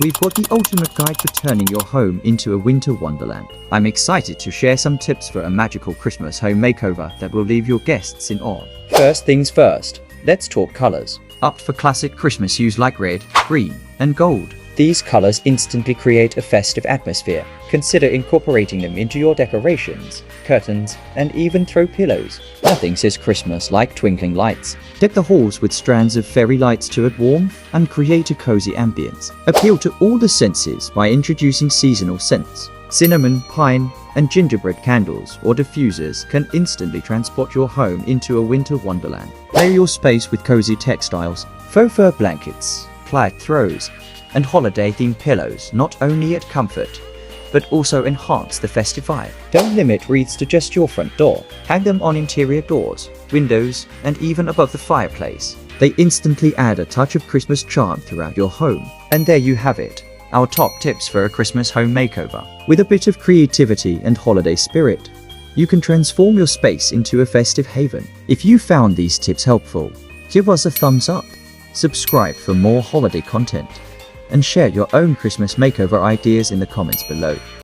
We've got the ultimate guide for turning your home into a winter wonderland. I'm excited to share some tips for a magical Christmas home makeover that will leave your guests in awe. First things first, let's talk colors. Opt for classic Christmas hues like red, green, and gold. These colors instantly create a festive atmosphere. Consider incorporating them into your decorations, curtains, and even throw pillows. Nothing says Christmas like twinkling lights. Deck the halls with strands of fairy lights to add warmth and create a cozy ambience. Appeal to all the senses by introducing seasonal scents. Cinnamon, pine, and gingerbread candles or diffusers can instantly transport your home into a winter wonderland. Layer your space with cozy textiles, faux fur blankets, plaid throws, and holiday-themed pillows not only add comfort, but also enhance the festive vibe. Don't limit wreaths to just your front door. Hang them on interior doors, windows, and even above the fireplace. They instantly add a touch of Christmas charm throughout your home. And there you have it, our top tips for a Christmas home makeover. With a bit of creativity and holiday spirit, you can transform your space into a festive haven. If you found these tips helpful, give us a thumbs up, subscribe for more holiday content, and share your own Christmas makeover ideas in the comments below.